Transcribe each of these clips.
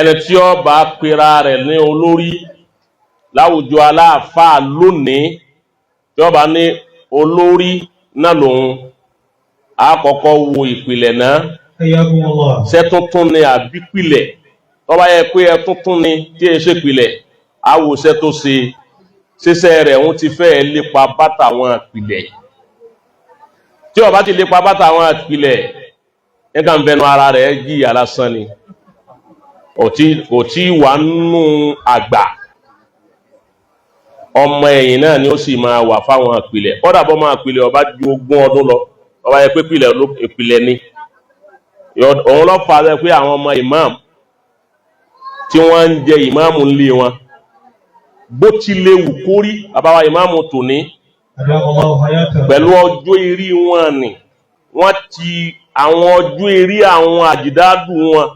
ẹni tí ó bá pera rẹ̀ ní olórí láwùjọ aláàfáà lónìí tí ó bá ní olórí náà lòun àkọ́kọ́ wo ìpìlẹ̀ náà ṣé tuntun ni àbí pìlẹ̀ tó bá yẹ pé ẹ tuntun ni tí ẹ ṣe pìlẹ̀ àwòṣẹ́ tó ṣe ṣiṣẹ́ rẹ̀ ń ti fẹ́ lépa bàtà àwọn ìpìlẹ̀ tí ó bá ti lépa bàtà àwọn ìpìlẹ̀ ẹ̀ka ń bẹnu ara rẹ̀ jìyà lásán ni kò tí wà nínú àgbà ọmọ ẹ̀yìn náà ni ó sì máa wà fáwọn ìpìlẹ̀ kódà bọ́ máa ìpìlẹ̀ ọba ju 20 ọdún lọ ọba yẹ pé ìpìlẹ̀ ni òun lọ fà á pé àwọn ọmọ ìmáàmù tí wọ́n ń jẹ ìmáàmù ńlé wọn bó ti lè wù kórí àbáwá ìmáàmù tòní pẹ̀lú ọjọ́ eré wọn ni wọ́n ti àwọn ọjọ́ eré àwọn àjìdádù wọn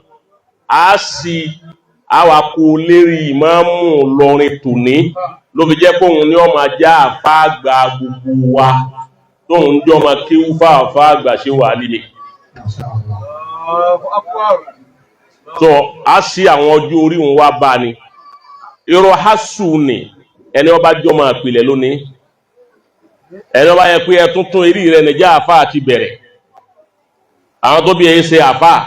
á sì àwà kó lérí ìmáàmù lọrin tòní ló fi jẹ́ pé òun ni ó máa já àfáà àgbà gbogbo wa tóun jọ máa kéwú fáàfáà àgbà ṣe wà líle so a sì àwọn ọjọ́ orí wọn wá bá ni irọ́ hasù ni ẹni ọba jọ máa pìlẹ̀ lónìí ẹni ọba yẹ pé ẹ tuntun eré rẹ nìjà àfáà ti bẹ̀rẹ̀ àwọn tó bí ẹ ṣe àfáà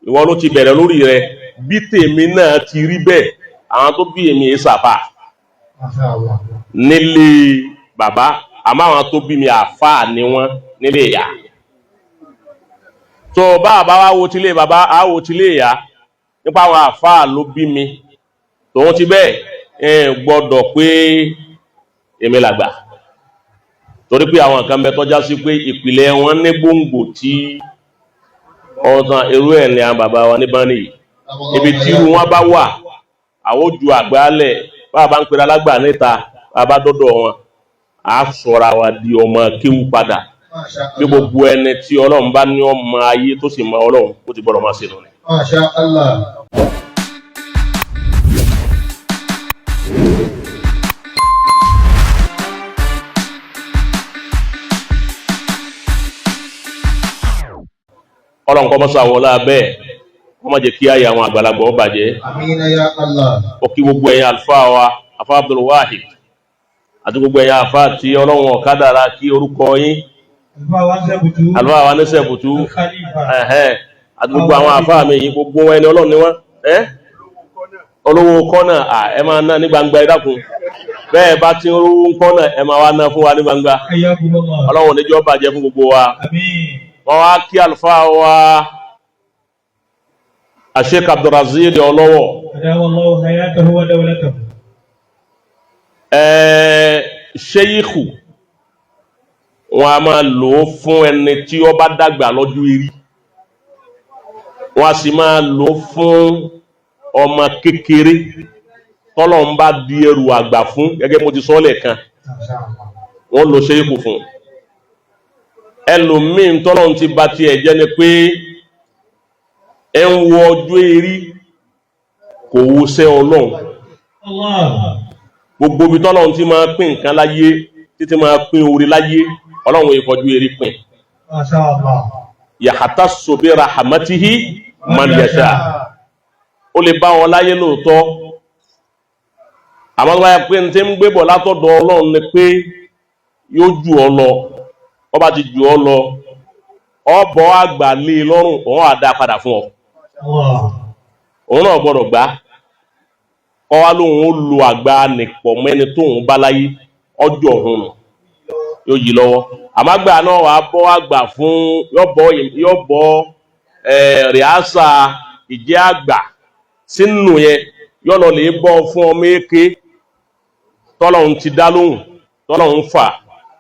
ìwọ ló ti bẹ̀rẹ̀ lórí rẹ bí tèmi náà ti rí bẹ́ẹ̀ àwọn tó bí èmi ẹ ṣàfáà nílé bàbá àmọ́ àwọn tó bí mi àfáà ni wọ́n nílé ìyá tó bàbá wa wo tilé bàbá a wo tilé ìyá nípa àwọn àfáà ló bí mi tòun ti bẹ́ẹ̀ gbọ́dọ̀ pé èmi làgbà torí pé àwọn nǹkan bẹ tọ́já sí pé ìpìlẹ̀ wọn ní gbòǹgbò tí ọ̀sán irú ẹ̀ ní àwọn bàbá wa ní bá nìyí ibi tí irú wọn bá wà àwọn ojú àgbálẹ̀ bàbá ń pera lágbà níta bàbá dọ́dọ̀ wọn á sọra wa di ọmọ kéwú padà bí gbogbo ẹni tí Ọlọ́run bá ní ọmọ ayé tó sì mọ Ọlọ́run ó ti gbọ́dọ̀ máa ṣe nù ni. Masha Allah. Ọlọ́run kọ́ mọ́sá wọlá bẹ́ẹ̀ wọ́n má jẹ́ kí ayé àwọn àgbàlagbà ó bàjẹ́. Àmín ya Allah. Ó kí gbogbo ẹ̀yin àlùfáà wa àfá Abdul Wahid àti gbogbo ẹ̀yin àfá tí Ọlọ́run ọ̀kadàrà kí orúkọ yín àlùfáà wa ní Sẹ̀bùtú àti gbogbo àwọn àfá mi yìí gbogbo ẹni Ọlọ́run ni wọ́n olówó kọ́nà ẹ máa ná ní gbangba ẹ dákun bẹ́ẹ̀ bá ti ń rówó kọ́nà ẹ máa wá ná fún wa ní gbangba Ọlọ́run níjọ́ bàjẹ́ fún gbogbo wa. Wọ́n wá kí àlùfáà wa Sheikh Abdulrazid ọlọ́wọ̀ ṣéyíkù wọn a máa lò ó fún ẹni tí ó bá dàgbà lọ́jọ́ eré wọ́n a sì máa lò ó fún ọmọ kékeré tọ́lọ̀ ń bá di ẹrù àgbà fún gẹ́gẹ́ mo ti sọ lẹ́ẹ̀kan wọ́n lò ṣéyíkù fún ẹlòmíín tọ́lọ̀ ti bá ti ẹ̀jẹ́ ni pé ẹ ń wọ ọjọ́ eré kò wúṣẹ́ Ọlọ́run gbogbo ibi tọ́lọ́run ti máa pín nǹkan láyé títí máa pín orí láyé Ọlọ́run ìfọjú eré pín yahtassu bi rahmatihi man yasha ó lè bá wọn láyé lóòótọ́ àmọ́ wáyé pé ní tí ń gbébọ̀ látọ̀dọ̀ Ọlọ́run ni pé yóò jù ọ lọ ọba ti jù ọ lọ ọbọ̀ àgbà lé lọ́rùn òun àdá padà fún ọ òun náà gbọ́dọ̀ gbá ọwá lóhun ó lo àgbà nìpọ̀ mẹ́ni tóhun bá láyé ọjọ́ òun yóò yí lọ́wọ́ àmágbà náà wà bọ́ àgbà fún yọ́bọ̀ rìásà ìjẹ́ àgbà sínú yẹn yọ́lọ lè bọ́ fún ọmọ èké tọ́lọ́hun ti dá lóhùn tọ́lọ́hun fà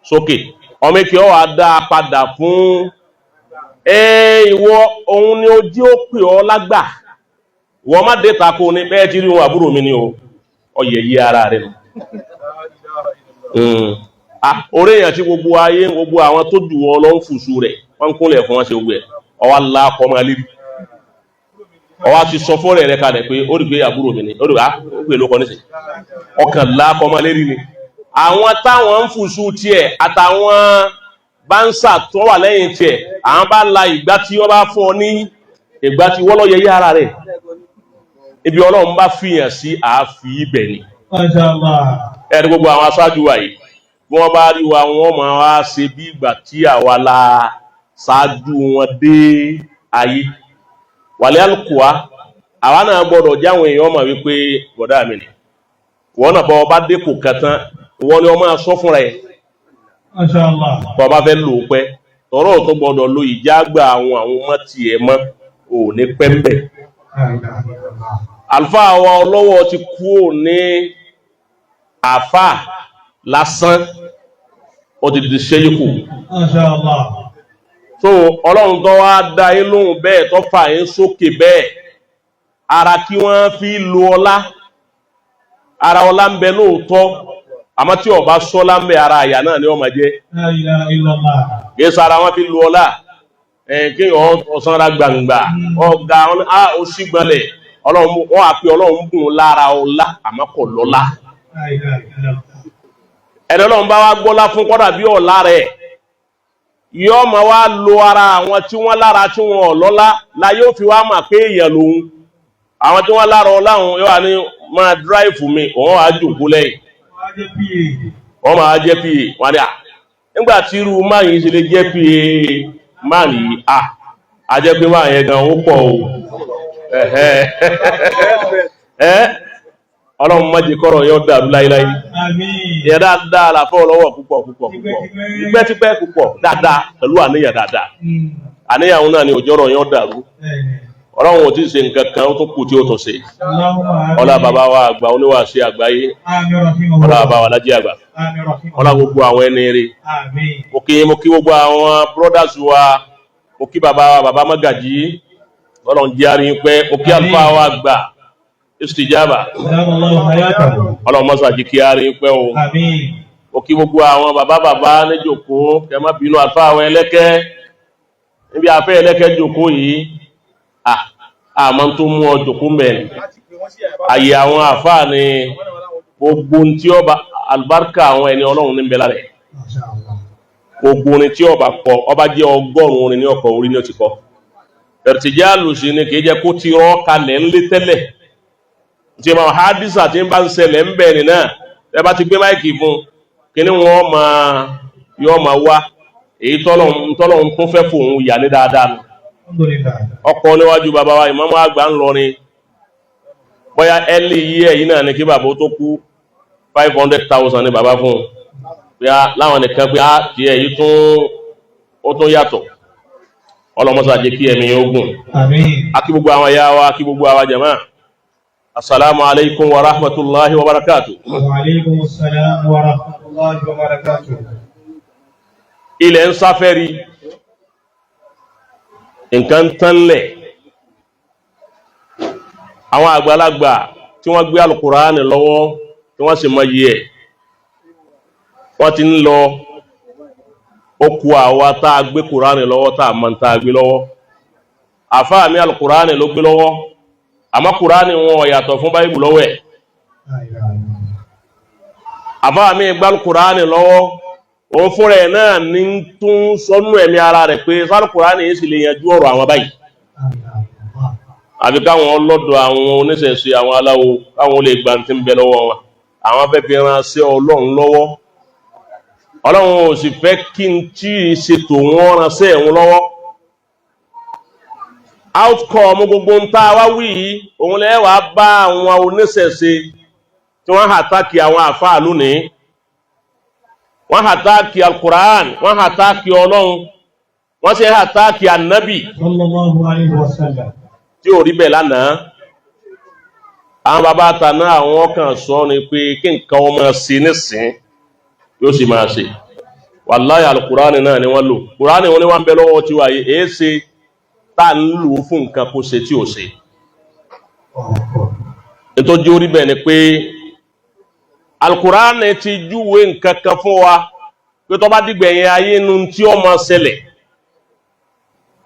sókè ọmọ èké ó wá dá padà fún ìwọ òun ni ó jí ó pè ọ lágbà wọ́n má dé tako ní bẹ́ẹ̀ tí rí wọn àbúrò mi ni o ọyẹ̀ yí ara rẹ̀ nù orí èyàn tí gbogbo ayé gbogbo àwọn tó jù wọn lọ ń fùsù rẹ̀ wọ́n ń kúnlẹ̀ fún wọn ṣe gbogbo ẹ̀ ọwá láàkọ́ máa lérí ọwá ti sọ fọ́rẹ̀ rẹ̀ kalẹ̀ pé ó rí pé àbúrò mi ni ó rí pé ló kọ́ níṣẹ́ ọkàn láàkọ́ máa lérí ni àwọn táwọn ń fùsù tiẹ̀ àtàwọn báńsà tó wà lẹ́yìn tiẹ̀ àwọn bá la ìgbà tí wọ́n bá fún ọ ní ìgbà tí wọ́n lọ yẹ yí ara rẹ̀ ibi Ọlọ́run bá fìyàn sí àáfi ibẹ̀ ni. Ẹni gbogbo àwọn aṣáájú wa yìí bí wọ́n bá rí wa wọ́n máa wá ṣe bí ìgbà tí àwa la ṣáájú wọn dé ayé. Wàlẹ́ àlùkùá àwa náà gbọ́dọ̀ jáwọn èèyàn mọ̀ wípé bọ̀dá mi ni wọ́n náà bọ́ ọba dẹ́kò kẹtàn wọ́n ni wọ́n máa sọ fúnra ẹ̀ bọ́ ọba fẹ́ lò ó pẹ́ tọ́rọ̀ tó gbọ́dọ̀ lo ìjágbà àwọn ọmọ tiẹ̀ mọ́ ò ní pẹ́ńbẹ̀. Àlùfáà wa ọlọ́wọ́ ti kú ò ní àfà lásán ó ti di ṣẹ́yíkù. So Ọlọ́run tó wá dá yín lóhùn bẹ́ẹ̀ tó fà yín sókè bẹ́ẹ̀ ara kí wọ́n fi lo ọlá ara ọlá ń bẹ lóòótọ́ àmọ́ tí ọba sọ́lá ń bẹ ara àyà náà ni wọ́n máa jẹ́. Gẹ́sà ara wọn fi lo ọlá kí ọ̀sánra gbangba ọ̀gá ó sì gbọ́nlẹ̀ Ọlọ́run wọ́n á pe Ọlọ́run bùn lára ọlá àmọ́ kò lọ́lá. Ẹni Ọlọ́run bá wá gbọ́lá fún kọ́dà bí ọ̀la rẹ̀ yóò máa wá lo ara àwọn tí wọ́n lára tí wọ́n ọ̀lọ́lá la yóò fi wá mà pé èèyàn lòun. Àwọn tí wọ́n lára ọláhun yóò wá ní máa dráìfù mi òun wá jòkó lẹ́yìn wọ́n máa jẹ́ pa wọ́n dà nígbà tí irú máa yìí ṣe lè jẹ́ pa máa yìí a jẹ́ pé máa yẹn gan ó pọ̀ o Ọlọ́run má jẹ́ kọ́rọ̀ yóò dàrú láíláí ìyẹn dáadáa làfọ́ lọ́wọ́ púpọ̀ tipẹ́ púpọ̀ dáadáa pẹ̀lú àníyàn dáadáa àníyàn náà ni òjọ́rọ̀ yóò dàrú. Ọlọ́run ò tí ì ṣe nǹkan kan ó tún kù tí ó tún ṣe. Ọlá bàbá wa àgbà oníwàásí àgbáyé ọlá bàbá wa lájí àgbà ọlá gbogbo àwọn ẹni rere mo kí gbogbo àwọn brothers wa mo kí bàbá wa bàbá Mágàjí Ọlọ́run jẹ́ àárín pẹ́ mo kí àlùfáà wa àgbà istijaba Ọlọ́run mọ́sá jí kí àárín pẹ́ o mo kí gbogbo àwọn bàbá níjòkó kẹ má bínú àlùfáà àwọn ẹlẹ́kẹ́ níbi àfẹ́ ẹlẹ́kẹ́ jòkó yìí àmọ́ tó mú ọjọ́ kú mẹ́rin àyè àwọn àfáà ni gbogbo tí ọba albarka àwọn ẹni Ọlọ́run ní bẹ́lá rẹ̀ gbogbo orin tí ọba kọ ọba jẹ́ 100 orin ní ọkọ̀ orí ní ó ti kọ ẹ̀rìtìjá lòsì ni kìí jẹ́ kó ti rọ́ kalẹ̀ ńlé tẹ́lẹ̀ tí ma hadisa tí ń bá ń ṣẹlẹ̀ ń bẹ̀rẹ̀ náà ẹ bá ti gbé máìkì fún kí ni wọ́n máa wá èyí tọ́lọ́run tún fẹ́ fòun yà ní dáadáa ọkọ̀ níwájú bàbá wa ìmáàmù àgbà ń lọrin bóyá ẹlì yí ẹ̀yìn náà ní kí bàbá tó kú 500,000 ní bàbá fún pé láwọn nìkan pé tí èyí ó tún yàtọ̀ ọlọ́mọ́sá jẹ́ kí ẹ̀mí ogun akí gbogbo àwọn ya wa akí gbogbo àwọn jama assalamu alaikum wa rahmatullahi wa barakatuh. Wa alaikum assalam wa rahmatullahi wa barakatuh. Ilẹ̀ ń sáfẹ́rí nǹkan tánlẹ̀ àwọn àgbàlagbà tí wọ́n gbé alukùránì lọ́wọ́ tí wọ́n sì mọ yìí ẹ̀ wọ́n ti ń lọ okù àwa tá a gbé kùránì lọ́wọ́ tá a mọ̀ tá a gbé lọ́wọ́ àfáà mi alukùránì ló gbé lọ́wọ́ àmọ́ kùránì wọn yàtọ̀ fún báyìí lọ́wọ́ ẹ̀ àfáà mi gbá alukùránì lọ́wọ́ òun fúnra ẹ̀ náà ní tún sọ́nú ẹ̀mí ara rẹ̀ pé sálùkùránì yìí sì lè yanjú ọ̀rọ̀ àwọn báyìí àbí káwọn ọlọ́dọ̀ àwọn oníṣẹ̀ṣe àwọn aláwo káwọn lè gbà tí ń bẹ lọ́wọ́ wọn àwọn fẹ́ fi ránṣẹ́ Ọlọ́run lọ́wọ́ Ọlọ́run ò sì fẹ́ kí n tí ì ṣètò wọn ránṣẹ́ ẹ̀hún lọ́wọ́ outcome gbogbo ń tá a wá wí yìí òun lẹ́wàá bá àwọn oníṣẹ̀ṣe tí wọ́n hàtàkì àwọn àfáà lónìí wọ́n hàtàkì alkùrán wọ́n hàtàkì Ọlọ́run wọ́n sì hàtàkì annabi sallallahu alaihi wasallam tí ò rí bẹ̀ lánàá àwọn bàbá àtàná àwọn kan sọ ni pé kí nǹkan ọmọ sí nísìn yóò sì máa ṣe wàláhì alkùrán náà ni wọ́n lò kùrán wọn ni wọ́n bẹ lọ́wọ́ tí wáyé èé ṣe tá ń lò fún nǹkan kó ṣe tí ò ṣe nítorí orí bẹ̀ ni pé alkùránì ti júwe nǹkan kan fún wa pé tó bá dìgbẹ̀yìn ayé nu tí ó máa ṣẹlẹ̀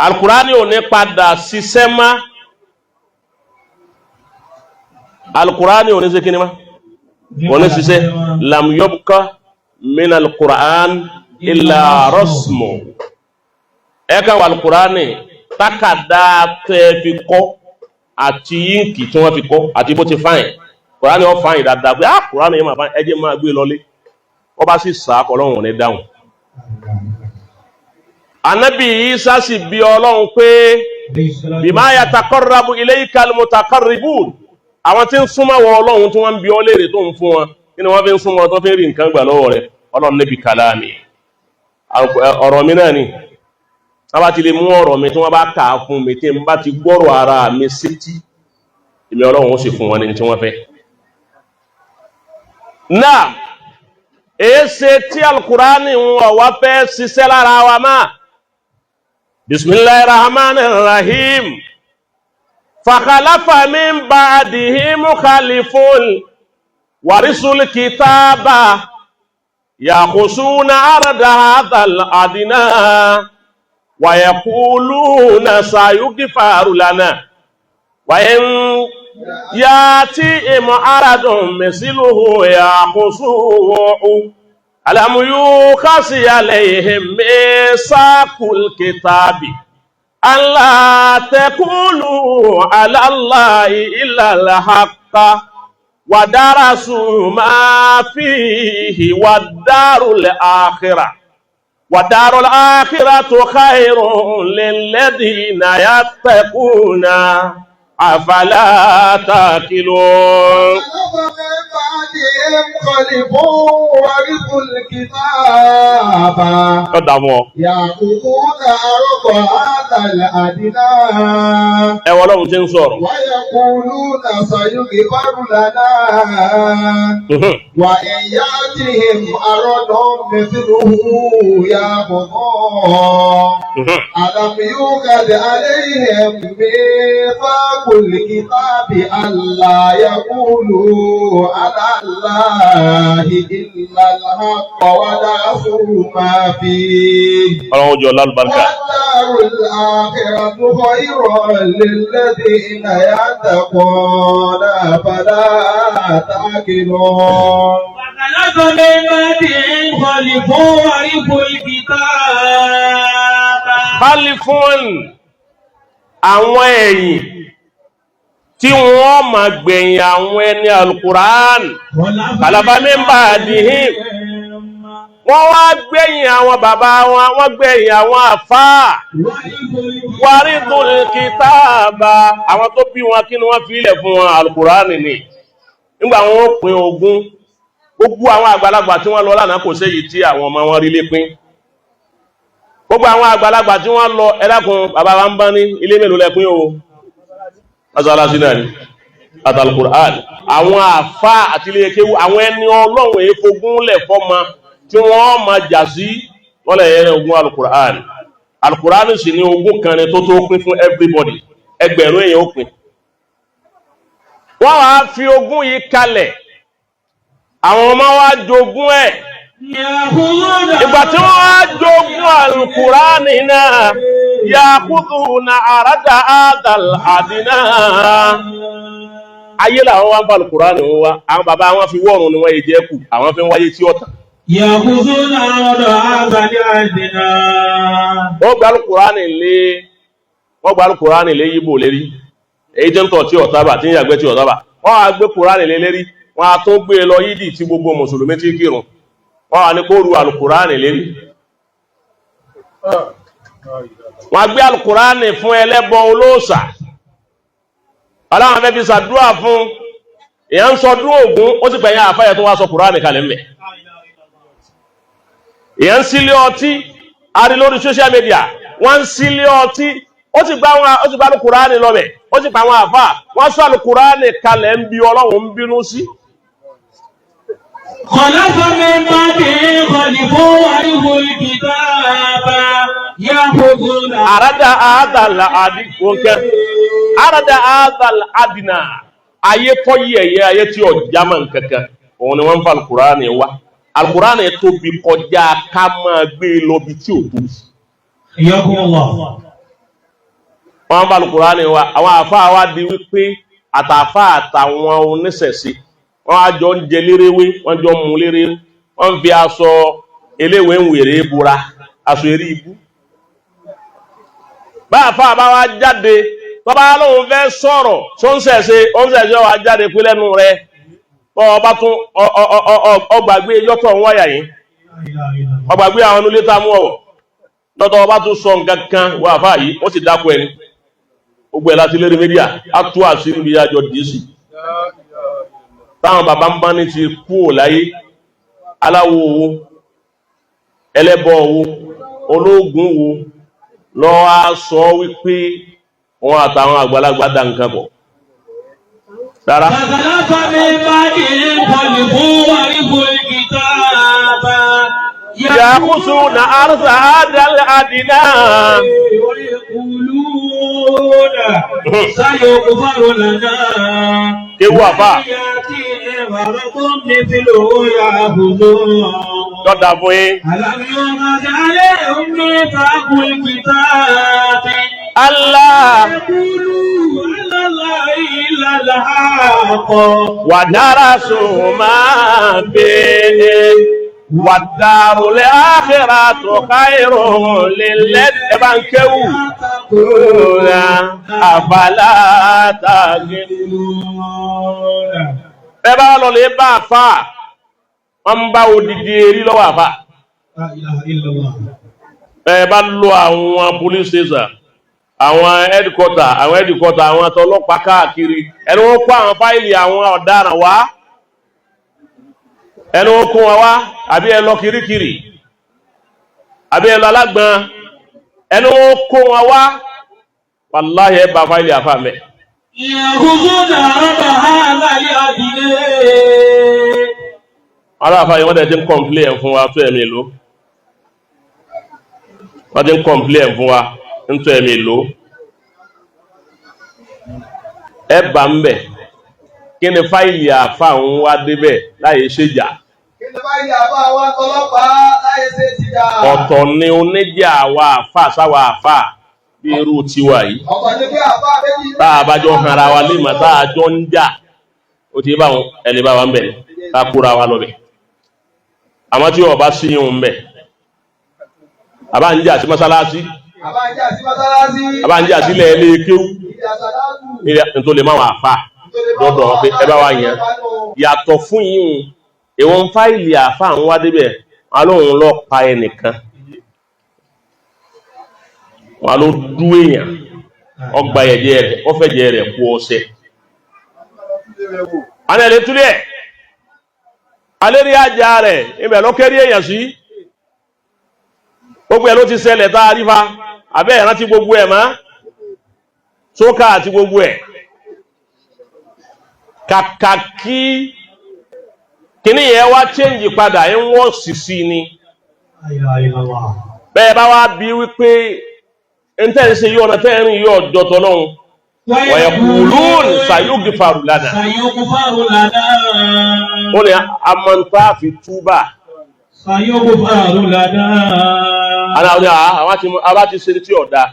alkùránì ò ní padà ṣiṣẹ́ má alkùránì ò ní ṣe kí ni má ò ní ṣiṣẹ́ lam yabqa min alkùrán illa rasmu ẹ̀ka wà alkùránì tákàdá tẹ́ fi kọ́ àti yínkì tí wọ́n fi kọ́ àti bó ti fáyìn kùránì ó fáyìn dáadáa pé kùránì yẹn máa fáyìn ẹjẹ́ máa gbé lọlé wọ́n bá sì sá Ọlọ́run ní dáhùn. Ànábì Ìsá sì bi Ọlọ́run pé bima yataqarrabu ilayka al-mutaqarribun, àwọn tí ń súnmọ́ wọ Ọlọ́run tí wọ́n ń bi ọ́ léèrè tó ń fún wọn kí ni wọ́n fi ń súnmọ́ tó fi ń rí nǹkan gbà lọ́wọ́ rẹ̀. Ọlọ́run níbi kalami, ọ̀rọ̀ mi náà ni wọ́n bá ti lè mú ọ̀rọ̀ mi tí wọ́n bá kà á fún mi tí n bá ti gbọ́rọ̀ ara mi sétí èmi Ọlọ́run ó sì fún wọn ní tí wọ́n fẹ́. Náà èéṣe tí alukurani wọn wá fẹ́ ṣiṣẹ́ lára wa máa. Bismillahirrahmanirrahim. Fakhalafa min ba'dihim khalifun warisul kitaba yakhusuna arda hadhal adina wa yaquluna sayughfaru lana wa in yati aradun misluhu yakhusuhu alam yukhasi alayhim misaqul kitabi alla taqulu ala Allahi illa al-haqqa wa darasu ma fihi wad-darul akhirah wadarul akhiratu khairun lilladhina yattaquna afala taqilun. Ẹ wọ́n lọ́run tí ń sọ̀rọ̀. Wa in yatihim aradun mithluhu alam yuqad alayhim mithaqul kitabi alla yaqulu ala Allahi illa al-haqqa wa darasu ma fihi. Ọlọ́run jọ lálùbáríkà. Wad-darul akhiratu khayrun lilladhina yattaquna afala ta'qilun. Khalifun, àwọn ẹ̀yìn tí wọ́n máa gbẹ̀yìn àwọn ẹni alukuraan. Khalafa min ba'dihim, wọ́n wá gbẹ̀yìn àwọn bàbá wọn, wọ́n gbẹ̀yìn àwọn àfáà. Warithul kitaba, àwọn tó bí wọn kí ni wọ́n fi ilẹ̀ fún wọn alukuraan ni. Nígbà wọn pín ogún, gbogbo àwọn àgbàlagbà tí wọ́n lọ lánàá kò séyìí tí àwọn ọmọ wọn rí lé pín. Gbogbo àwọn àgbàlagbà tí wọ́n lọ, ẹ dákun bàbá wa ń bá ní ilé mélòó lẹ́pín o. Mọ́sálásí náà ni àtàlùkùránì. Àwọn àfá àti ilé kéwú, àwọn ẹni Ọlọ́run èéfogún lẹ̀ fọ́mọ tí wọ́n máa jà sí wọ́n lẹ̀ yẹn ogún alùkùránì. Alùkùránì sì ní ogún kan ni tó tó pín fún everybody, ẹgbẹ̀rún èèyàn ó pín. Wọ́n wá fi ogún yìí kalẹ̀, àwọn ọmọ wa jogún ẹ̀. Ìgbà tí wọ́n wá jogún alùkùránì náà, yakhuduna arada hadal adina. Ayé làwọn wá ń bá alùkùránì wọn wá, àwọn bàbá wọn fi wọ́rùn ni wọ́n yé jẹ́ kù, àwọn fi ń wáyé tí ọ̀tà. Yakhuduna arada hadal adina. Wọ́n gba alùkùránì lé Yíbò lérí, èyí jẹ́ ń tọ̀ tí ọ̀tá bà, tí ń yàgbẹ́ tí ọ̀tá bà. Wọ́n á gbé kùránì lé lérí, wọ́n á tún gbé lọ yídì tí gbogbo mùsùlùmí tí kírun. Wọ́n wà ní kó ru alùkùránì lérí. Wọ́n gbé alùkùránì fún ẹlẹ́bọ olóòṣà. Ọlọ́run fẹ́ fi ṣàdúrà fún èèyàn ń sọdún Ògún, ó sì pẹ̀yìn àfáyẹ tó wá sọ kùránì kalẹ̀ mẹ́. Èèyàn ń sílé ọtí, a rí lórí social media, wọ́n ń sílé ọtí, ó sì gbá alùkùránì lọ́bẹ̀, ó sì pa àwọn àfá, wọ́n sọ alùkùránì kalẹ̀ ń bí Ọlọ́run ń bínú sí. Khalafa min ba'dihim khalifun warithul kitaba yakhuduna Arada hadal adina, ayé tó yẹ̀yẹ́, ayé tí ó jámà nǹkankan, òun ni wọ́n ń fa alùkùránì wá. Alùkùránì tóbi kọjá ká máa gbé lọ bí tí ò tóbi. Wọ́n ń fa alùkùránì wá, àwọn àfáà wá di wípé àtàfáà àtàwọn oníṣẹ̀ṣe wọ́n á jọ ń jẹ léréwé, wọ́n jọ mú léré, wọ́n fi aṣọ eléwé ń wèrè búra, aṣọ eré ibú. Bá àfáà bá wá jáde tó bá lóun fẹ́ sọ̀rọ̀ tó ń sẹ̀sẹ̀ wà jáde pé lẹ́nu rẹ̀ bọ́ ọba tún ọgbàgbé yọ́tọ̀ ń wáyà yìí ọgbàgbé àwọn olólè tá mú ọ̀wọ̀ lọ́tọ̀ ọba tún sọ nǹkan kan wà fáà yìí ó sì dákú ẹni gbogbo ẹ̀ láti lérí mídíà á tú àṣírí bí àjọ dìísì táwọn bàbá ń bá ní ti kú ò láyé aláwo owó ẹlẹ́bọ owó ológun wo lọ́wọ́ á sọ wípé wọn àtàwọn àgbàlagbà dá nǹkan bọ̀ rárá. يأخذون أرض هذا الأدنى ويقولون سيغفر لنا كيوافا ألم يؤخذ عليهم ميثاق الكتاب الله يقولون على الله إلا الحق ودرسوا ما فيه والدار الآخرة خير للذين يتقون أفلا تعقلون. ẹ bá lọ lè bá àfà wọn ń bá odidi erí lọ́wọ́ àfà ẹ bá lọ àwọn police station àwọn headquarter àwọn ọlọ́pàá káàkiri ẹni wọ́n kó àwọn fáìlì àwọn ọ̀daràn wá ẹni wọ́n kó wọn wá àbí ẹ lọ kirikiri àbí ẹ lọ alágbọn ẹni wọ́n kó wọn wá wàláhì ẹ bá fáìlì àfà mẹ́. aláàfáà yìí wọ́n dẹ̀ ti ń complain fún wa tó ẹ̀mí ìlú wọ́n ti ń complain fún wa tó ẹ̀mí ìlú ẹ bá ń bẹ̀ kí ni fáìlì àfáà ń wá débẹ̀ láyé ṣèjà ọ̀tọ̀ ni oníjà wa àfáà sáwà àfáà bí irú tiwa yìí tá a bá jọ hanra wa lè mà tá a jọ ń jà ó ti bá wọn ẹni bá wa ń bẹ̀ ní ká kúra wa lọ́bẹ̀ àmọ́ tí ọba sí yìí ń bẹ̀ àbá ń jà sí mọ́sálásí àbá ń jà sílẹ̀ ilé kéwú nítorí lè má wọn àfáà lọ́dọ̀ wọn pé ẹ bá wa yẹn yàtọ̀ fún yìí ìwọ̀n fáìlì àfáà ń wá débẹ̀ wọn lóun lọ pa ẹnìkan wọn ló dú èèyàn ọgbà ẹ̀jẹ̀ rẹ̀ ọfẹ̀jẹ̀ rẹ̀ kú ọṣẹ àwọn ẹ̀lẹ́ túlẹ̀ alérí ajá rẹ̀ ibẹ̀ ló kẹ́rí èèyàn sí gbogbo ẹ̀ ló ti ṣẹlẹ̀ tá a rí fa abẹ́ ìrántí gbogbo ẹ̀ mọ́ sókà àti gbogbo ẹ̀ kàkà kí kíní yẹn wá change padà ń wọ́n sì sí ni bẹ́ẹ̀ bá wá bí wípé ntẹ́ ṣe yọ ọ̀nà tẹ́rin yọ ọ̀dọ́tọ̀ lọ́hun wọ̀yẹ̀kùlùún sayughfaru lana ó ní amọ̀ntá fi túbà sayughfaru lana àbá ti ṣe tí ọ̀dá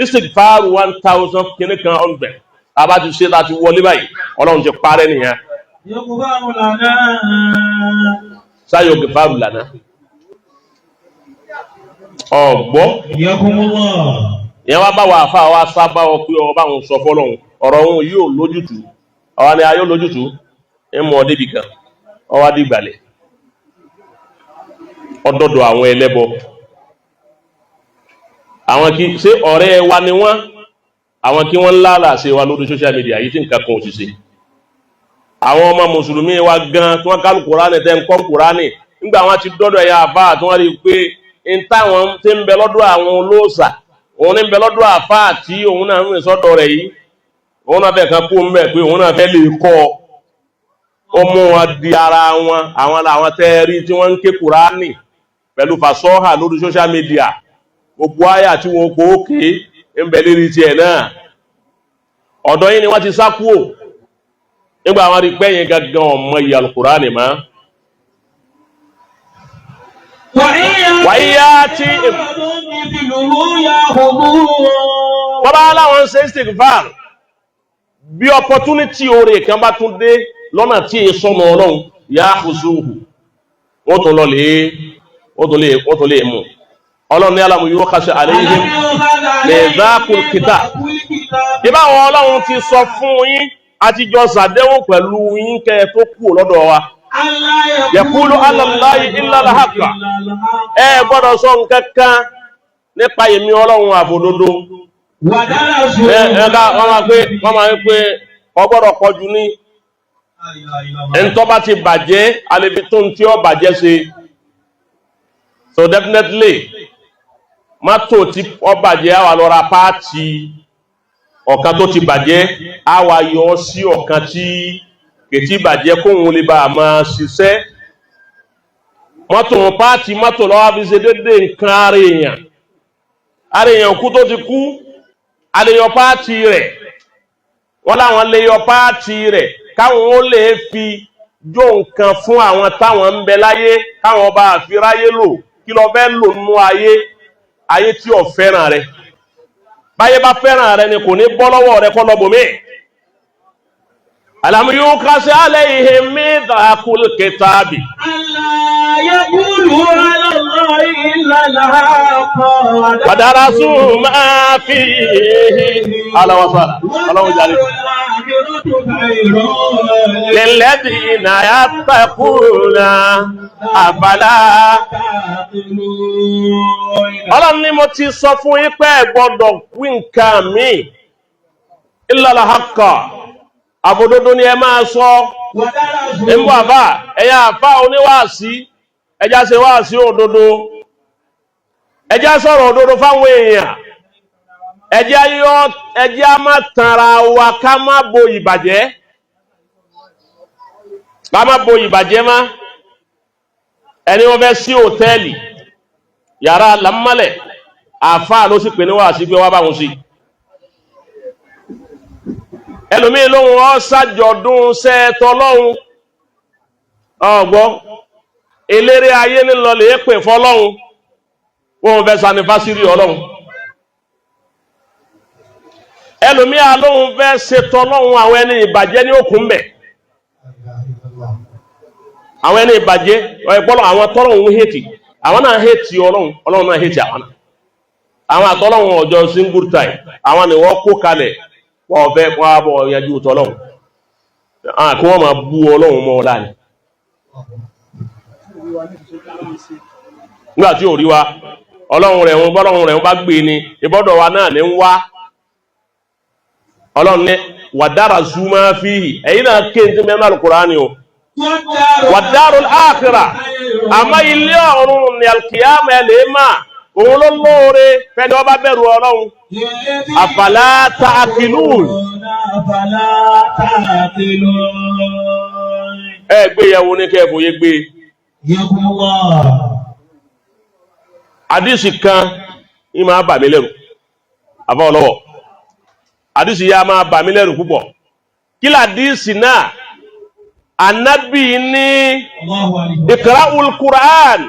istighfaru 1000 kìíní kan 100 àbá ti ṣe láti wọlé báyìí ọlọ́run ti parẹ́ nìyẹn sayughfaru lana ọ̀gbọ́ ìyẹn wá bá wà fà wá sábà ọ pé ọba òun sọ fọ́lọ́hun ọ̀rọ̀ òun yóò lójútù ọwá ni ayó lójútù ń mọ̀ débì kan ọwá dìgbàlẹ̀ ọdọ́dọ̀ àwọn ẹlẹ́bọ àwọn kí ṣé ọ̀rẹ́ wa ni wọ́n àwọn kí wọ́n lálà ṣe wa lórí social media yìí tí nǹkan kan ò ti ṣe àwọn ọmọ mùsùlùmí wa gan tí wọ́n kálù kùránì tẹ́ ń kọ́ kùránì nígbà wọn ti dọ́dọ̀ ẹ̀yà àbá tí wọ́n rí pé ń táwọn tí ń bẹ lọ́dọ̀ àwọn olóòṣà òun ní bẹ lọ́dọ̀ àfáà tí òun náà ń rìn sọ́dọ̀ rẹ̀ yìí òun náà fẹ́ kan kú ń bẹ̀ pé òun náà fẹ́ lè kọ́ ó mú wọn di ara wọn àwọn làwọn tẹ́ẹ̀rí tí wọ́n ń ké kùránì pẹ̀lú fàṣọ́hà lórí social media gbogbo àyà tí wọ́n kó òkè ń bẹ lérí tiẹ̀ náà ọ̀dọ̀ yìí ni wọ́n ti sá kúò nígbà wọn rí pẹ́yìn gangan ọmọ ìyá kùránì mọ́ wàyíyá tí wọ́n bá láwọn ṣe istighfar bí opportunity oore kan bá tún dé lọ́nà tí è sọ́nà ọlọ́run yá khuzuhu wọ́n tún lè mú ọlọ́run ní alamu yóò kàṣẹ àléhìn mẹ́ẹ̀dákùl kitab. ìbá àwọn ọlọ́run ti sọ fún yín àtijọ́ sàdéhùn pẹ̀lú yín kẹ́ tó kú lọ́dọ̀ wa. yaqulu ala Allahi illa al-haqqa. ẹ gbọ́dọ̀ sọ nǹkan kan nípa èmi ọlọ́run àbòdodo. wọ́n máa ń pé ọgbọ́dọ̀ kọjú ní ẹ̀ńtọ́ bá ti bàjẹ́ alẹ́bí tó ń tí ó bàjẹ́ ṣe. So definitely mọ́tò tí ó bàjẹ́ àwa lọ ra páàtì ọ̀kan tó ti bàjẹ́ àwa yọ sí ọ̀kan tí kètí bàjẹ́ kóhun lè bá a máa ṣiṣẹ́. mọ́tò páàtì mọ́tò lọ́wọ́ fi ṣe dédé nǹkan ara èèyàn kú tó ti kú àlèyọ páàtì rẹ̀ wọ́n láwọn lè yọ páàtì rẹ̀ káwọn ó lè fi jó nǹkan fún àwọn táwọn ń bẹ láyé káwọn bá fi ráyé lò kí lọ fẹ́ lò nínú ayé tí ò fẹ́ràn rẹ̀ báyé bá fẹ́ràn rẹ̀ ni kò ní bọ́ lọ́wọ́ rẹ̀ kọ́ lọ́bùnmí. alam yuqas alayhim mithaqul kitabi. wa darasu ma fihi. Allahu jari. lilladhina yattaquna afala. Ọlọ́run ni mo ti sọ fún yín pé ẹ gbọ́dọ̀ wí nǹkan mi illa al-haqqa. Àbòdodo ni ẹ máa sọ. Nígbà àfà ẹ̀yà àfà oníwàásí ẹjá ṣe wàásí òdodo, ẹjá sọ̀rọ̀ òdodo fáwọn èèyàn, ẹjá má tanra wa ká má bo ìbàjẹ́, má. Ẹni wọ́n fẹ́ sí hòtẹ́ẹ̀lì yàrá lámálẹ̀ àfà ló sì pè ní wàásí pé wá bá wọn sí. ẹlòmí lóhun ọ́ sàjọ̀dún sẹ́ẹ̀tọ́ lọ́hun ọgbọ́ eléré ayé nílọ lè pè fọ́lọ́hun wọ́n fẹ́ sanifásírì ọlọ́hun. ẹlòmí alóhun fẹ́ ṣetọ́ lọ́hun àwọn ẹni ìbàjẹ́ ní òkun bẹ̀, àwọn ẹni ìbàjẹ́ ọ̀pọ̀lọ̀ àwọn tọ́lọ́hun hẹ́tì àwọn náà hẹ́tì ọlọ́hun náà hẹ́tì àwọn àtọ́lọ́hun ọjọ́ single time àwọn ni wọ́n kó kalẹ̀ wọ́n fẹ́ wọ́n á bọ̀ yanjú tọ́lọ́hun kí wọ́n máa bú ọlọ́hun mọ́ ọlá ni. nígbà tí ò rí wa ọlọ́hun rẹ̀ wọn bá gbé ni ìbọ́dọ̀ wa náà ní ń wá. ọlọ́hun ní wàdára zuma fíhì ẹ̀yìn náà kéńtì mẹ́rin al-Qur'ani o wàdárul akhirah àmọ́ ilé ọ̀run ní alkiyama ẹ̀ lè máa òun ló lóore fẹ́ni ọba bẹ̀rù ọlọ́run. Afala ta'qilun. ẹ gbéyàwó ní kẹfò yé gbé. àdìsí kan ní máa bà mí lẹ́rù àbá ọlọ́wọ́ àdìsí yá máa bà mí lẹ́rù púpọ̀. kí làdìsí náà Ànábì ní iqra'ul Qur'an.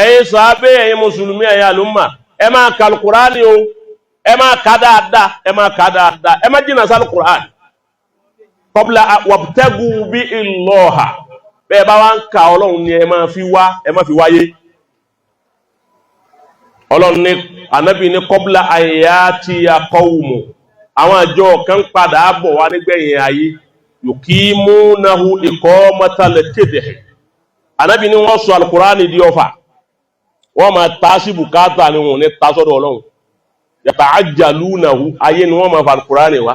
ẹ̀yin sàábẹ́ ẹ̀yin mùsùlùmí ẹ̀yin àlùmà ẹ máa ka Al-Qur'ani o, ẹ máa ka dáadáa, ẹ má jìnnà sí Al-Qur'ani. qabla wabtagu bi Allaha bẹ́ẹ̀ bá wá ń ka ọlọ́run ni ẹ máa fi wáyé. ọlọ́run ní Ànábì ní qabla an ya'tiya qawmu àwọn àjọ kan padà bọ̀ wá nígbẹ̀yìn ayé yuqimunahu iqamatal kidh. Ànábì ní wọ́n sọ Al-Qur'ani di ọfà, wọ́n máa ta sí bùkátà ni wọn ní ta sọ́dọ̀ ọlọ́run. yata'ajjalunahu ayé ni wọ́n máa fa Al-Qur'ani wá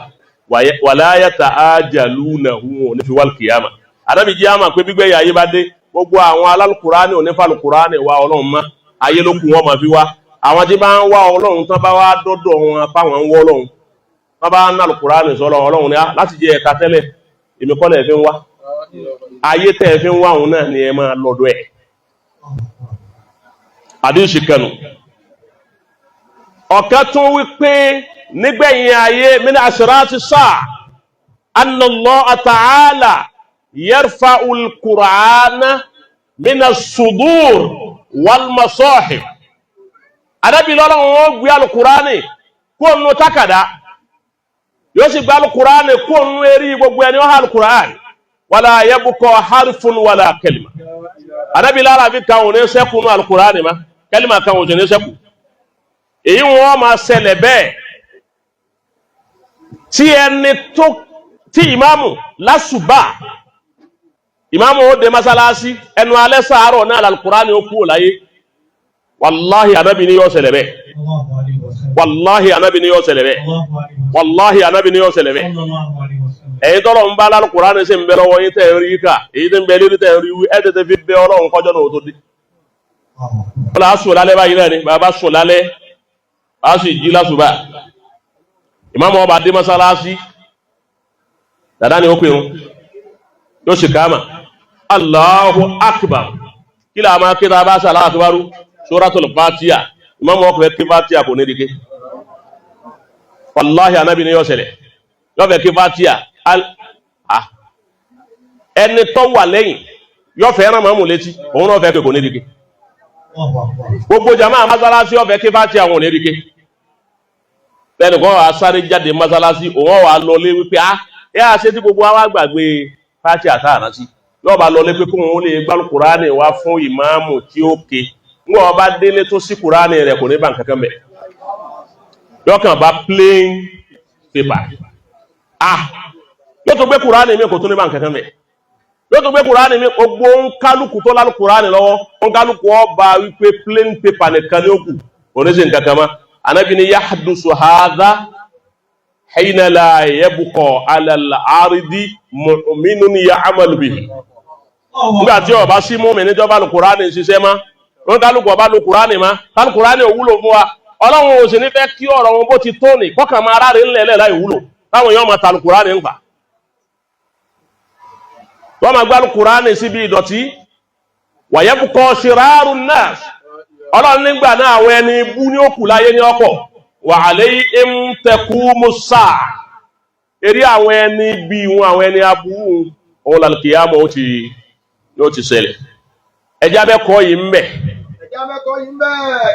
wala yata'ajjalunahu wọn ní fi wal qiyamah. Ànábì jẹ́ àmà pé gbígbẹ́ ayé bá dé gbogbo àwọn alálùkùránì ò ní fa Al-Qur'ani wá ọlọ́run má ayé ló kù wọ́n máa fi wá. àwọn tí bá ń wá ọlọ́run tán bá wá dọ́dọ̀ wọn fáwọn ń wọ́ ọlọ́run wọ́n bá ń ná Al-Qur'ani sọ́lọ́ ọlọ́run ní láti jẹ ẹ̀ka tẹ́lẹ̀ èmi kọ́ lẹ̀ fi ń wá ayé tẹ́ fi ń wá òun náà ni ẹ máa lọ́dọ̀ ẹ̀. àdíṣì kẹnu ọ̀kan tún wípé nígbẹ̀yìn ayé min ashrati sa'a anna Allah ta'ala yarfa'ul Qur'ana min as-sudur wal masahib. Ànábì lọ́lọ́run ó gbé Al-Qur'ani kó nù tákàdá yóò sì gbé Al-Qur'ani kó nù eré gbogbo ẹni ó ha Al-Qur'ani wala yabqa harfun wala kalima. Ànábì lára fi kàwọn ní sẹ́kùnù Al-Qur'ani ma kẹ́límà kan òjò ní sẹ́kù èyí wọ́n máa ṣẹlẹ̀ bẹ́ẹ̀ tí ẹni tó tí ìmáàmù lásùbà ìmáàmù ó dé masalasi ẹnu alẹ́ sàárọ̀ náà Al-Qur'ani ó kúrò láyé wàláhì anábì ní yóò ṣẹlẹ̀ bẹ́ẹ̀ wàláhì anábì ní yóò ṣẹlẹ̀ bẹ́ẹ̀ wàláhì anábì ní yóò ṣẹlẹ̀ bẹ́ẹ̀ ẹ̀yin tọ́lọ̀ ń bá Al-Qur'ani sí ń bẹ lọ́wọ́ yín tẹ̀ ń rí ká èyí tí ń bẹ lérí tẹ̀ ń rí ẹ̀ tètè fi bẹ Ọlọ́run kọjọ́ náà tó dé wọ́n á sùn lálẹ́ báyìí náà ni bàbá sùn lálẹ́ á sì jí lásùbà ìmáàmù ọba dé masalasi dada ni ó pè wọn yóò sì káàmà Allahu Akbar kí la máa kí ta bá sàlá àtúwárú Suratul Fatiha ìmáàmù ọkùnrin kí Fatiha kò ní dike wallahi anábì ni yóò ṣẹlẹ̀ yóò fẹ́ kí Fatiha ẹni tó wà lẹ́yìn yóò fẹ́ rán mọ́mù létí òun náà fẹ́ kí kò ní dike gbogbo jama masalasi yóò fẹ́ kí Fatiha wọn ò ní dike lẹ́nu kan wà sáré jáde masalasi òun wà lọ lé wípé ẹ á ṣe tí gbogbo wa gbàgbé Fatiha àtàrà sí yóò bá lọ lé pé kó wọn lè gbá Kùránì wá fún ìmáàmù tí ó ké ńgbọ́ ọba délé tó sí Kùránì rẹ̀ kò ní bá nǹkankan bẹ̀ yóò kàn bá plain paper yóò tó gbé Kùránì mi kò tó ní bá nǹkankan bẹ̀ yóò tó gbé Kùránì mi gbogbo nkálukú tó lálù Kùránì lọ́wọ́ nkálukú ọba wípé plain paper nìkan ní òkú kò ní sí nǹkankan mọ́ Ànábì ní yahdusu hadha hina la yabqa ala al-ardi mu'minun ya'malu bihi nígbà tí ó bá sí mùmínì tó bá lu Kùránì ṣiṣẹ́ mọ́ wọn kálukú bá lu Kùránì mọ́ kálukú Kùránì ò wúlò fún wa Ọlọ́run ò sì ní fẹ́ kí ọ̀rọ̀ wọn bó ti tó ní kọ́kàn máa ráre ńlẹ̀ láì wúlò táwọn èèyàn máa ta lu Kùránì ń pa wọ́n máa gbá lu Kùránì síbi ìdọ̀tí wa yabqa shirarun nas Ọlọ́run nígbà náà àwọn ẹni bú ní òkú láyé ní ọ̀pọ̀ wa alayhim taqumu as-sa'a eré àwọn ẹni bí wọn àwọn ẹni aburú òun lálùkìyàmọ̀ ó ti ṣẹlẹ̀ ẹjá bẹ́kọ́ yìí ń bẹ̀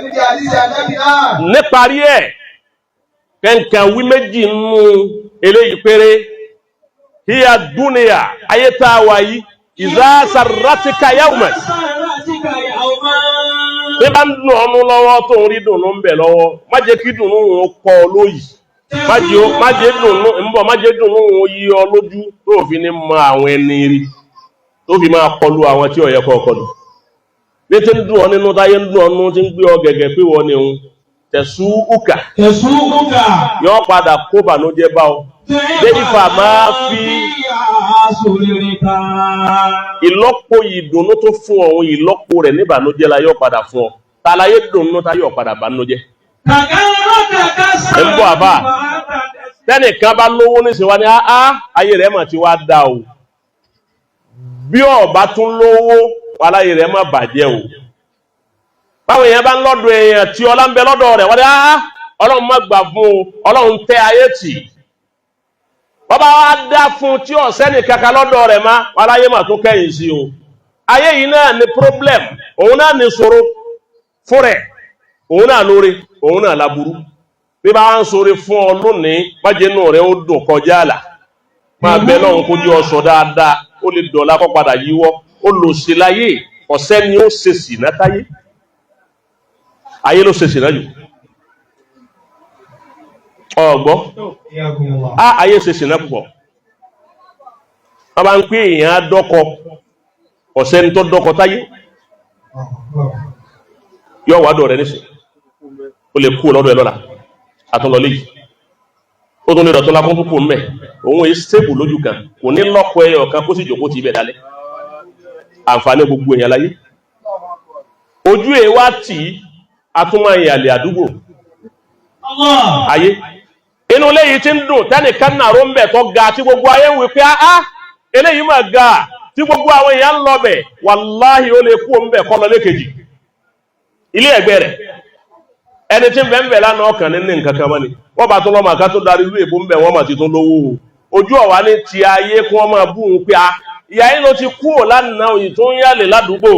níbi àdíṣẹ́ Ànábì náà níparí ẹ̀ kẹ́ǹkẹ́ wí méjì nínú eléyìí péré hiya dúnìyà ayé tá a wà yìí iza sarratika yawman bí bá ń dùn ọ́nú lọ́wọ́ tó ń rí dùnú ń bẹ̀ lọ́wọ́ má jẹ́ kí dùnú òun kọ́ ọ lóyìí má jẹ́ dùnú òun yí ọ lójú tó fi ní mọ àwọn ẹni rí tó fi máa kọlu àwọn tí ó yẹ kó kọlu bí tí ń dùn ọ nínú táyé ń dùn ọ́nú tí ń gbé ọ gẹ̀gẹ̀ pé wọ́n ni òun tẹ̀sú úkà yọ padà kó bànújẹ́ bá ọ déyìfà máa fi ìlọ́po ìdùnnú tó fún ọ̀hún ìlọ́po rẹ̀ ní bànújẹ́ la yọ padà fún ọ tàlàyé dùnnú tá yọ padà bànújẹ́ ẹ̀ ń bọ̀ àbá tẹ́nìkan bá lówó níṣẹ́ wá ní ayé rẹ̀ mà ti wá dá o bí ọba tún lówó aláyé rẹ̀ má bàjẹ́ o báwọn èèyàn bá ń lọ́dọ̀ èèyàn tí ọlá ń bẹ lọ́dọ̀ rẹ̀ wọ́n ní Ọlọ́run má gbà fún o Ọlọ́run tẹ́ ayé tì bọ́bá wá dá fún tí ọ̀sẹ́nì kaka lọ́dọ̀ rẹ̀ má aláyé mà tún kẹ́yìn sí o ayé yìí náà ní problem òun náà ní ṣòro fún rẹ̀ òun náà lóore òun náà láburú bí bá ń ṣoore fún ọ lónìí májènú rẹ̀ ó dùn kọjá àlà máa bẹ lọ́run kó jẹ́ ọ̀sọ̀ dáadáa ó lè dọ̀la kó padà yíwọ́ ó lò sí láyé ọ̀sẹ́ ni ó ṣe sì náà táyé ayé ló ṣe sì náà jù ọgbọ́ ayé ṣe sì náà púpọ̀ wọ́n bá ń pè èèyàn dọ́kọ ọ̀sẹ́ ni tó dọ́kọ táyé yọ wádọ̀ rẹ̀ níṣẹ́ ó lè kú lọ́dọ̀ ẹ lọ́la àtúnlọ́lé yìí ó tún lè dọ̀tọ́ lákún púpọ̀ mẹ́ òun èyí stable lójú kan kò ní lọ́kọ ẹyọ kan kó sì jòkó ti ibẹ̀ dálẹ̀ àǹfààní gbogbo èèyàn láyé ojú ẹ̀ wá tì í atúmọ̀ ìyàlẹ̀ àdúgbò ayé inú léyìí tí ń dùn tẹ́nìkan náà ró ń bẹ̀ tó ga tí gbogbo ayé ń wí pé eléyìí mà ga tí gbogbo àwọn èèyàn ń lọ bẹ̀ wàláhì ó lè kú ń bẹ̀ kọ́ lọ lékejì ilé ẹ̀gbẹ́ rẹ̀ ẹni tí ń bẹ̀ ń bẹ̀ lánàá ọkàn ní nǹkan kan mọ́ ni wọ́n bá tó lọ́mọ àká tó darí ìlú èbó ń bẹ̀ wọ́n mà ti tún lówó ojú ọ̀wá ní ti ayé kí wọ́n máa bú un pé ìyá yín ló ti kú ò lánàá òyì tó ń yálè ládùúgbò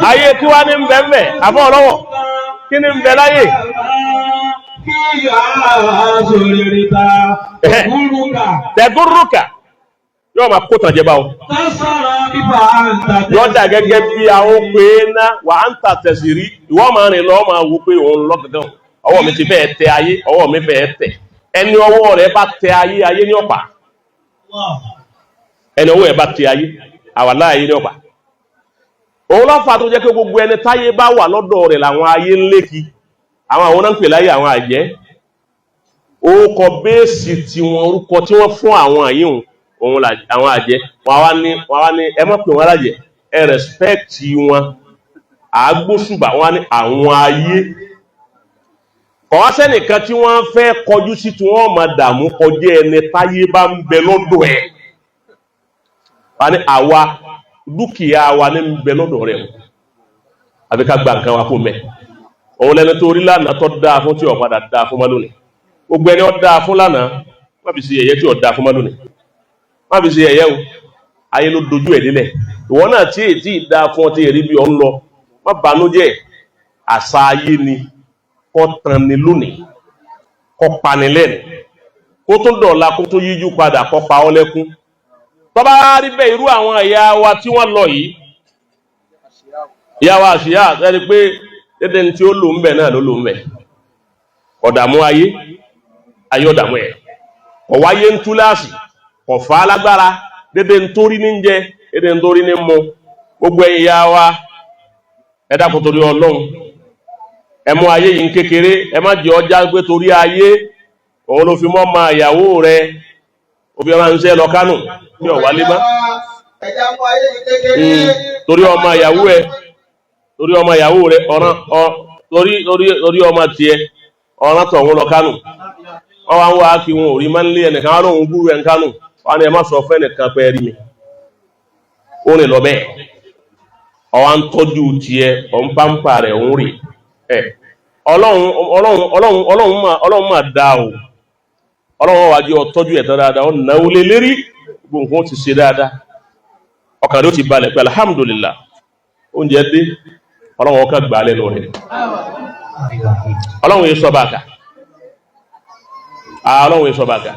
ayé kí wá ní ń bẹ̀ ń bẹ̀ àbọ̀ ọlọ́wọ̀ kí ní ń bẹ̀ láyé tẹ̀gúrúkà yóò máa kó tàn jẹ báwo. yóò dà gẹ́gẹ́ bí àwọn pé ná wà á ń ta tẹ̀sí rí ìwọ́n máa rìn lọ́wọ́ máa wo pé òun lọ́gàgàn ọwọ́ mi ti fẹ́ tẹ ayé ọwọ́ mi fẹ́ tẹ ẹni ọwọ́ rẹ̀ bá tẹ ayé ayé ní ọ̀pá ẹni ọwọ́ rẹ̀ bá tẹ ayé àwàlá ayé ní ọ̀pá. òun lọ́fà tó jẹ́ pé gbogbo ẹni táyé bá wà lọ́dọ̀ rẹ̀ làwọn ayé ń lékì àwọn náà ń pè láyé àwọn àjẹ́ orúkọ bẹ́ẹ̀sì tí wọn orúkọ tí wọ́n fún àwọn àyíhùn òun àwọn àjẹ́ wọn wá ní ẹ má pè wọn lájẹ́ ẹ rẹ̀spẹ́kìtì wọn àgbóṣùbà wọn ní àwọn ayé kọ̀wá sẹ́nìkan tí wọ́n fẹ́ kọjú sí tí wọ́n máa dààmú kọjá ẹni táyé bá ń bẹ lọ́dọ̀ ẹ̀ wọn ní àwa dúkìá wa ní ń bẹ lọ́dọ̀ rẹ̀ àbí ká gba nǹkan wa fún mẹ́ òun lẹni tó rí lánàá tó dáa fún tí ó padà dáa fún mọ́ lónìí gbogbo ẹni ó dáa fún lánàá má fi sí ẹ̀yẹ tí ó dáa fún mọ́ lónìí má fi sí ẹ̀yẹ o ayé ló dojú ẹ̀ délẹ̀ ìwọ náà tí èyí tí ì dáa fún ọ tí èrí bí ọ ń lọ má banújẹ́ àṣà ayé ni kọ́ tàn ní lónìí kọ́ pani lẹ́nu kó tún dọ̀la kó tún yíjú padà kọ́ pa ọ́ lẹ́kún tó bá rí bẹ́ẹ̀ irú àwọn ìyá wa tí wọ́n lọ yìí ìyá wa àṣìyá ẹni pé dédé tí ó lò ń bẹ̀ náà ló lò ń bẹ̀ ọ̀dàmú ayé ọ̀dàmú ẹ̀ kọ̀ wáyé ń túláàsì kọ̀ fà á lágbára dédé ń torí ní jẹ dédé ń torí ní mu gbogbo ẹ̀yin ya wa ẹ dákun torí Ọlọ́run ẹ mú ayé yìí ń kékeré ẹ má jẹ́ ọjà pé torí ayé òun ló fi mọ́ ma ìyàwó rẹ obìnrin máa ń ṣe lọ Kánò tí ò wálé má torí ọmọ ìyàwó ẹ torí ọmọ ìyàwó rẹ ọ̀ràn torí ọmọ tiẹ̀ ọ̀ràn tó wọn lọ Kánò wọ́n wá ń wá kí wọn ò rí máa ń lé ẹnìkan wọn lóhun gúrú ẹ̀ ń Kánò wọn ni ẹ má sọ fẹ́ nìkan pẹ́ rí mi ó rìn lọ bẹ́ẹ̀ ọwá ń tọ́jú tiẹ̀ ọ̀n pàmpà rẹ̀ òun rè ẹ̀ ọlọ́run máa dá o ọlọ́run wájú ọtọ́jú ẹ̀ tán dáadáa ọ̀nà olè lérí gbogbo nǹkan ti ṣe dáadáa ọkàn ló ti balẹ̀ pé alhamdulillah oúnjẹ dé ọlọ́run ọkàn gbà lẹ́nu rẹ̀ ọlọ́run yìí sọ bàkà ọlọ́run yìí sọ bàkà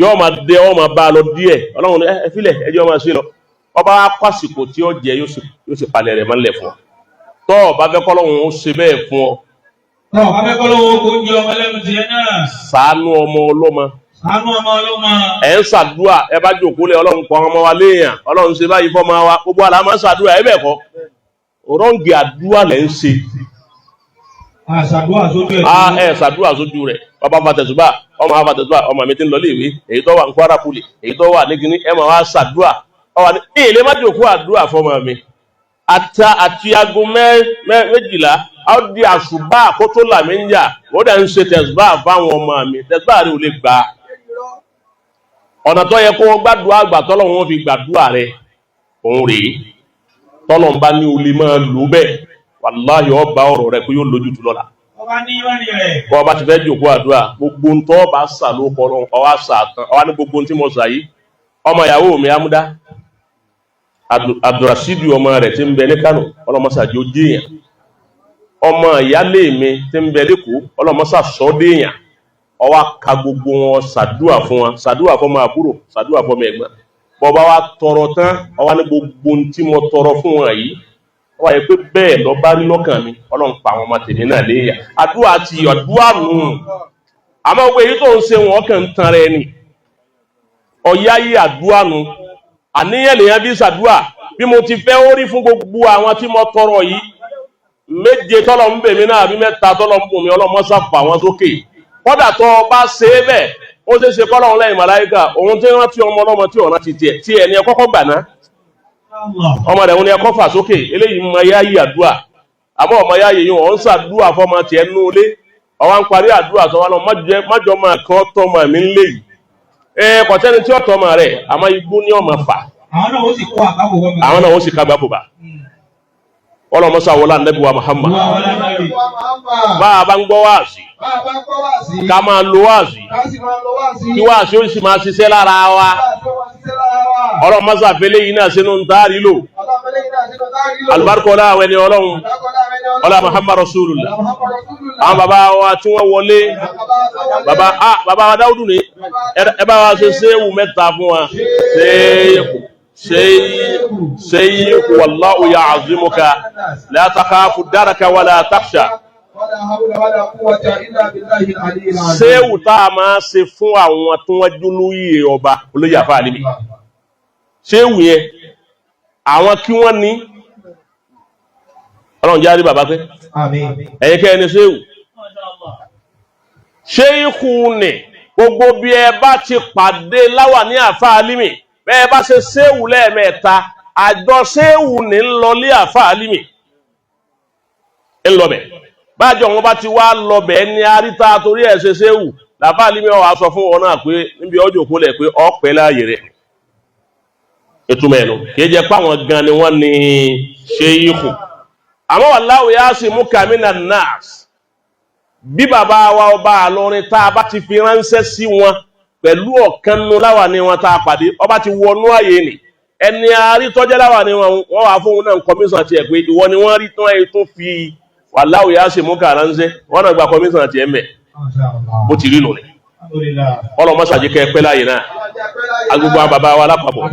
yóò máa dé ọ máa bá a lọ díẹ̀ ọlọ́run ẹ filẹ̀ ẹjọ́ máa ṣe lọ ọba pàṣípò tí ó jẹ yóò sì palẹ̀ rẹ̀ máa ń lẹ̀ fún ọ tọ́ ọba fẹ́ kọ́lọ́run ó ṣe bẹ́ẹ̀ fún ọ. tọ́ ọba fẹ́ kọ́lọ́run ó kó ń jẹ ọmọ lẹ́nu tiẹ̀ náà. ṣàánú ọmọ ọlọ́mọ. ṣàánú ọmọ ọlọ́mọ. ẹ̀ ń ṣàdúrà ẹ bá jòkó lé ọlọ́run kan ọmọ wa léèyàn ọlọ́run ṣe báyìí fọ́ máa wa gbogbo àlá máa ń ṣàdúrà ẹ bẹ́ẹ̀ kọ́ rọ́ǹgì àdúrà lẹ́ ń ṣe. ṣàdúrà sójú rẹ̀ ọba fatẹ̀sùbà ọmọ afatẹ̀sùbà ọmọ mi ti ń lọ léèwé èyí tó wà ń Kwara Poli èyí tó wà ní kíní ẹ máa wá ṣàdúrà ọwà ní ilé má jòkó àdúrà fọmọ mi àti aago méjìlá a ó di àṣùbà àkótó làmì ń jà ó dẹ̀ ń ṣe tẹ̀sùbà fáwọn ọmọ mi tẹ̀sùbà rẹ̀ ò lè gbà á ọ̀nà tó yẹ kó wọ́n gbàdúrà àgbà tọ́lọ̀ wọn fi gbàdúrà rẹ̀ òun rèé tọ́lọ̀ ń bá ní olè máa lò bẹ́ẹ̀ wàláhì ọba ọ̀rọ̀ rẹ̀ pé yóò lójú tu lọ́la bọ́ ọba ti fẹ́ jòkó àdúrà gbogbo ń tọ́ ọba sà ló kọ́ ọwá sà tán ọwá ní gbogbo tí mo sà yìí ọmọ ìyàwó mi amúdá Abdulrasidi ọmọ rẹ̀ tí ń bẹ ní Kánò ọlọ́mọsà jẹ́ ó déèyàn ọmọ ìyálé mi tí ń bẹ lẹ́kọ̀ọ́ ọlọ́mọsà sọ déèyàn ọwá ka gbogbo wọn sàdúà fún wọn sàdúà fọmọ àbúrò sàdúà fọmọ ẹ̀gbọ́n bọba wa tọrọ tán ọwá ní gbogbo tí mo tọrọ fún wọn yìí ọwá yẹ pé bẹ́ẹ̀ lọ bá rí lọ́kàn mi Ọlọ́run pa àwọn ọmọ tèmi náà léyà àdúà ti àdúà nù àmọ́ gbogbo èyí tó ń ṣe wọn kàn ń tan rẹ ni ọ̀yá yí àdúà nù àníyàn lèyàn bí sàdúà bí mo ti fẹ́ ó rí fún gbogbo àwọn tí mo tọrọ yìí méje tọ́lọ̀ ń bè mí náà bí mẹ́ta tọ́lọ̀ ń bò mí ọlọ́mọ sàpà wọn sókè kọ́dà tó bá ṣe é bẹ́ẹ̀ ó ṣe é ṣe kọ́lọ́run lẹ́yìn màláíkà òun tí wọ́n ti ọmọ ọlọ́mọ tí ọ̀nà ti tiẹ̀ tí ẹni ẹ kọ́kọ́ gbà ná ọmọ rẹ̀ ni ẹ kọ́ fà sókè eléyìí mọ yá yí àdúà àmọ́ ọmọ yá yìí wọn ń sàdúà fọmọ tiẹ̀ nú ilé ọwọ́ ń parí àdúà sọ wọn lọ májọ máa kán tọmọ mi ń lé yìí kọ̀tẹ́ni tí ó tọ́mọ rẹ̀ àmọ́ igbó ní ọmọ fà àwọn náà ó sì ká gbàgbò bá ọlọ́mọsá wọlá nẹ́bí wa Muhammad bá a bá ń gbọ́ wáàsí ká máa lo wáàsí kí wáàsí ó sì máa ṣiṣẹ́ lára wa ọlọ́mọsá fẹ́lẹ́ yìí náà sínú ń táàrí lò alùbáríkọ́ ọlá àwọn ẹni ọlọ́run ọlá Muhammad Rasulullah àwọn bàbá wa tí wọ́n wọlé bàbá wa Dáúdù ní ẹ bá wa ṣe séwù mẹ́ta fún wa séyíkù wallahu ya'zimuka la takhafu daraka wala takhsha. Séwù tá a máa ṣe fún àwọn tí wọ́n jólóyè ọba olóyè àfáà níbi séwù yẹn àwọn kí wọ́n ní ọlọ́run jáde bàbá pé ẹ̀yin kẹ́ ẹni séwù ṣéyíkù ní gbogbo bí ẹ bá ti pàdé láwà ní àfáà límì bẹ́ẹ̀ bá ṣe séwù lẹ́ẹ̀mẹ́ta àjọ séwù ní ń lọ lé àfáà límì ń lọ bẹ̀ bájọ wọn bá ti wá lọ bẹ̀ ní àríta torí ẹ̀ ṣe séwù làfáà límì ó wá sọ fún wọn náà pé níbi ọjọ́ òkú lẹ̀ pé ọ̀pẹ́ láàyè rẹ̀ ìtumọ̀ ẹ̀nu kìí jẹ́ páwọn gan ni wọ́n ní ṣéyíkù àmọ́ wallahu ya'simuka minan nas bí bàbá wa ọba àlọrin tá a bá ti fi ránṣẹ́ sí wọn pẹ̀lú ọ̀kan nínú láwà ní wọn tá a pàdé ọba ti wọnú ààyè nì ẹni àárí tọ́jẹ́ láwà ní wọn wà fún náà kọmíṣàn tiẹ̀ pé ìwọ ni wọ́n rí tán ẹ̀ tún fi wallahu ya'simuka ránṣẹ́ wọ́n náà gba kọmíṣàn tiẹ̀ mẹ́ bó ti rí nù ni ọlọ́mọ́sàjì kẹ́ pẹ́ láyé náà agbogbo bàbá wa lápapọ̀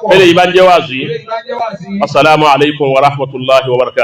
pẹ́lẹ̀ yìí bá ń jẹ́ wá sí assalamu alaikum wa rahmatullahi wa barakatuh.